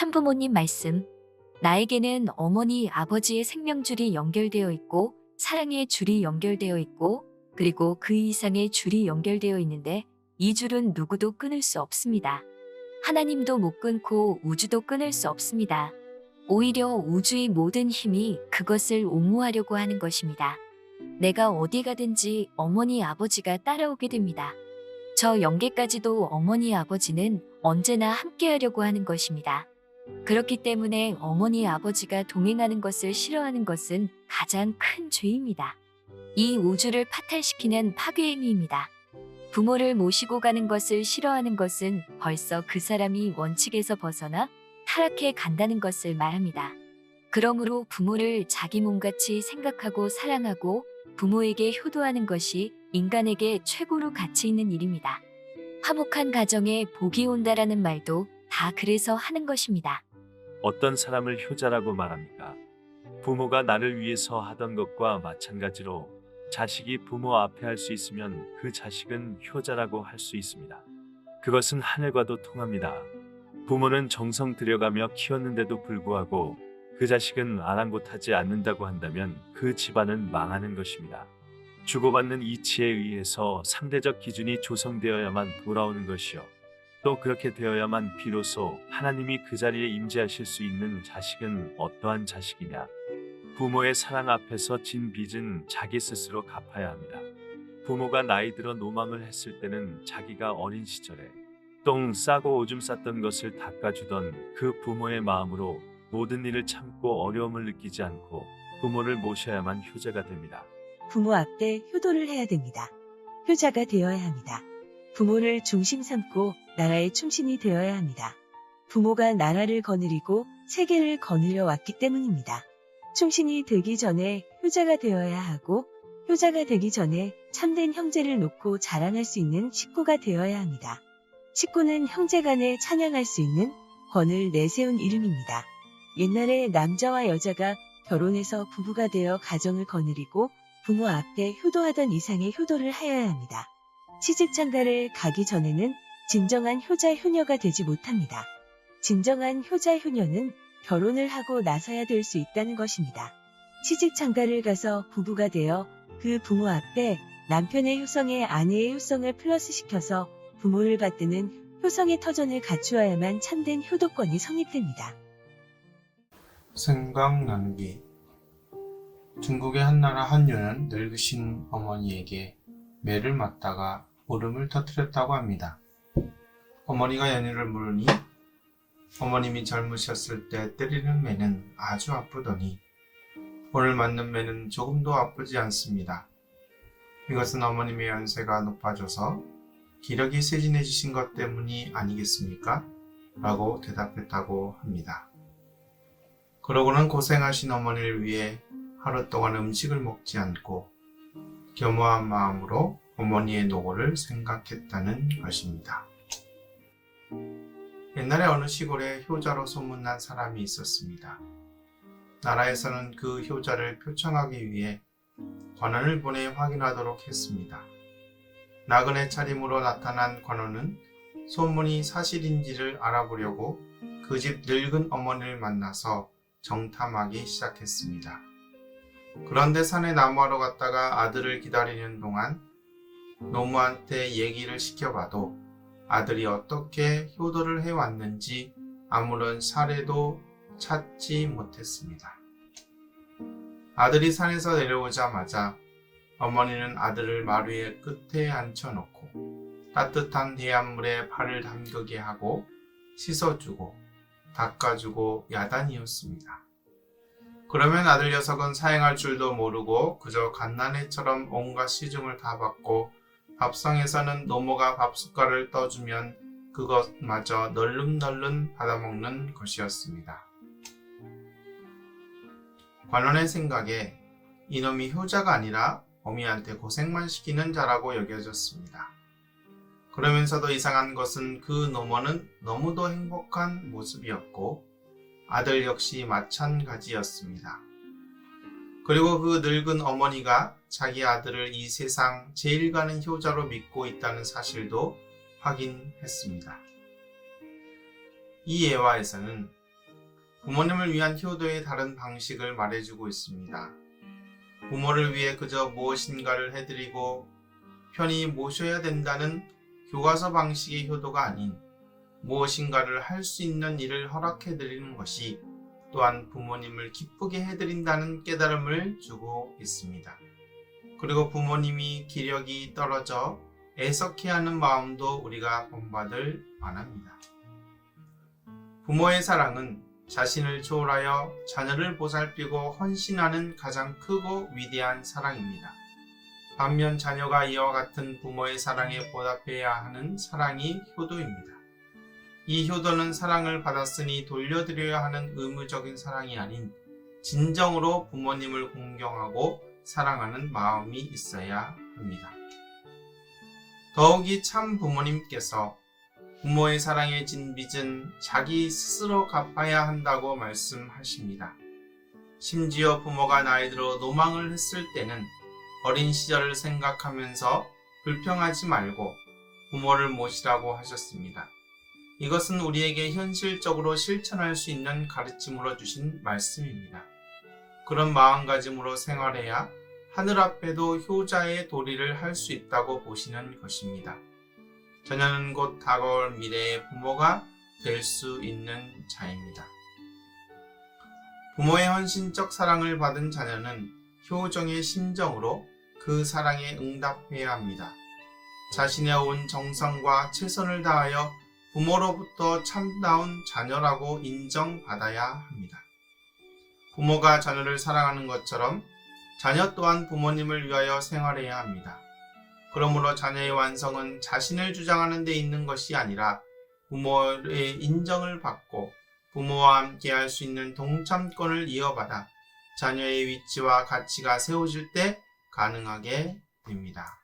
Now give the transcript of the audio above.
참부모님 말씀. 나에게는 어머니, 아버지의 생명줄이 연결되어 있고 사랑의 줄이 연결되어 있고 그리고 그 이상의 줄이 연결되어 있는데 이 줄은 누구도 끊을 수 없습니다. 하나님도 못 끊고 우주도 끊을 수 없습니다. 오히려 우주의 모든 힘이 그것을 옹호하려고 하는 것입니다. 내가 어디 가든지 어머니, 아버지가 따라오게 됩니다. 저 영계까지도 어머니, 아버지는 언제나 함께하려고 하는 것입니다. 그렇기 때문에 어머니, 아버지가 동행하는 것을 싫어하는 것은 가장 큰 죄입니다. 이 우주를 파탈시키는 파괴의 힘입니다. 부모를 모시고 가는 것을 싫어하는 것은 벌써 그 사람이 원칙에서 벗어나 타락해 간다는 것을 말합니다. 그러므로 부모를 자기 몸같이 생각하고 사랑하고 부모에게 효도하는 것이 인간에게 최고로 가치 있는 일입니다. 화목한 가정에 복이 온다라는 말도 다 그래서 하는 것입니다. 어떤 사람을 효자라고 말합니까? 부모가 나를 위해서 하던 것과 마찬가지로 자식이 부모 앞에 할 수 있으면 그 자식은 효자라고 할 수 있습니다. 그것은 하늘과도 통합니다. 부모는 정성 들여가며 키웠는데도 불구하고 그 자식은 아랑곳하지 않는다고 한다면 그 집안은 망하는 것입니다. 주고받는 이치에 의해서 상대적 기준이 조성되어야만 돌아오는 것이요. 또 그렇게 되어야만 비로소 하나님이 그 자리에 임재하실 수 있는 자식은 어떠한 자식이냐. 부모의 사랑 앞에서 진 빚은 자기 스스로 갚아야 합니다. 부모가 나이 들어 노망을 했을 때는 자기가 어린 시절에 똥 싸고 오줌 쌌던 것을 닦아주던 그 부모의 마음으로 모든 일을 참고 어려움을 느끼지 않고 부모를 모셔야만 효자가 됩니다. 부모 앞에 효도를 해야 됩니다. 효자가 되어야 합니다. 부모를 중심 삼고 나라의 충신이 되어야 합니다. 부모가 나라를 거느리고 세계를 거느려 왔기 때문입니다. 충신이 되기 전에 효자가 되어야 하고 효자가 되기 전에 참된 형제를 놓고 자랑할 수 있는 식구가 되어야 합니다. 식구는 형제간에 찬양할 수 있는 권을 내세운 이름입니다. 옛날에 남자와 여자가 결혼해서 부부가 되어 가정을 거느리고 부모 앞에 효도하던 이상의 효도를 하여야 합니다. 시집장가를 가기 전에는 진정한 효자 효녀가 되지 못합니다. 진정한 효자 효녀는 결혼을 하고 나서야 될 수 있다는 것입니다. 시집장가를 가서 부부가 되어 그 부모 앞에 남편의 효성에 아내의 효성을 플러스시켜서 부모를 받드는 효성의 터전을 갖추어야만 참된 효도권이 성립됩니다. 생각 나누기. 중국의 한나라 한유는 늙으신 어머니에게 매를 맞다가 울음을 터뜨렸다고 합니다. 어머니가 연유를 물으니 어머님이 젊으셨을 때 때리는 매는 아주 아프더니 오늘 맞는 매는 조금도 아프지 않습니다. 이것은 어머님의 연세가 높아져서 기력이 세진해지신 것 때문이 아니겠습니까? 라고 대답했다고 합니다. 그러고는 고생하신 어머니를 위해 하루 동안 음식을 먹지 않고 겸허한 마음으로 어머니의 노고를 생각했다는 것입니다. 옛날에 어느 시골에 효자로 소문난 사람이 있었습니다. 나라에서는 그 효자를 표창하기 위해 관원을 보내 확인하도록 했습니다. 나그네 차림으로 나타난 관원은 소문이 사실인지를 알아보려고 그 집 늙은 어머니를 만나서 정탐하기 시작했습니다. 그런데 산에 나무하러 갔다가 아들을 기다리는 동안 노무한테 얘기를 시켜봐도 아들이 어떻게 효도를 해왔는지 아무런 사례도 찾지 못했습니다. 아들이 산에서 내려오자마자 어머니는 아들을 마루의 끝에 앉혀놓고 따뜻한 대한물에 발을 담그게 하고 씻어주고 닦아주고 야단이었습니다. 그러면 아들 녀석은 사행할 줄도 모르고 그저 갓난애처럼 온갖 시중을 다 받고 밥상에서는 노모가 밥숟갈을 떠주면 그것마저 널름널름 받아먹는 것이었습니다. 관원의 생각에 이놈이 효자가 아니라 어미한테 고생만 시키는 자라고 여겨졌습니다. 그러면서도 이상한 것은 그 노모는 너무도 행복한 모습이었고 아들 역시 마찬가지였습니다. 그리고 그 늙은 어머니가 자기 아들을 이 세상 제일 가는 효자로 믿고 있다는 사실도 확인했습니다. 이 예화에서는 부모님을 위한 효도의 다른 방식을 말해주고 있습니다. 부모를 위해 그저 무엇인가를 해드리고 편히 모셔야 된다는 교과서 방식의 효도가 아닌 무엇인가를 할 수 있는 일을 허락해드리는 것이 또한 부모님을 기쁘게 해드린다는 깨달음을 주고 있습니다. 그리고 부모님이 기력이 떨어져 애석해하는 마음도 우리가 본받을 만합니다. 부모의 사랑은 자신을 초월하여 자녀를 보살피고 헌신하는 가장 크고 위대한 사랑입니다. 반면 자녀가 이와 같은 부모의 사랑에 보답해야 하는 사랑이 효도입니다. 이 효도는 사랑을 받았으니 돌려드려야 하는 의무적인 사랑이 아닌 진정으로 부모님을 공경하고 사랑하는 마음이 있어야 합니다. 더욱이 참 부모님께서 부모의 사랑에 진 빚은 자기 스스로 갚아야 한다고 말씀하십니다. 심지어 부모가 나이 들어 노망을 했을 때는 어린 시절을 생각하면서 불평하지 말고 부모를 모시라고 하셨습니다. 이것은 우리에게 현실적으로 실천할 수 있는 가르침으로 주신 말씀입니다. 그런 마음가짐으로 생활해야 하늘 앞에도 효자의 도리를 할 수 있다고 보시는 것입니다. 자녀는 곧 다가올 미래의 부모가 될 수 있는 자입니다. 부모의 헌신적 사랑을 받은 자녀는 효정의 심정으로 그 사랑에 응답해야 합니다. 자신의 온 정성과 최선을 다하여 부모로부터 참다운 자녀라고 인정받아야 합니다. 부모가 자녀를 사랑하는 것처럼 자녀 또한 부모님을 위하여 생활해야 합니다. 그러므로 자녀의 완성은 자신을 주장하는 데 있는 것이 아니라 부모의 인정을 받고 부모와 함께 할 수 있는 동참권을 이어받아 자녀의 위치와 가치가 세워질 때 가능하게 됩니다.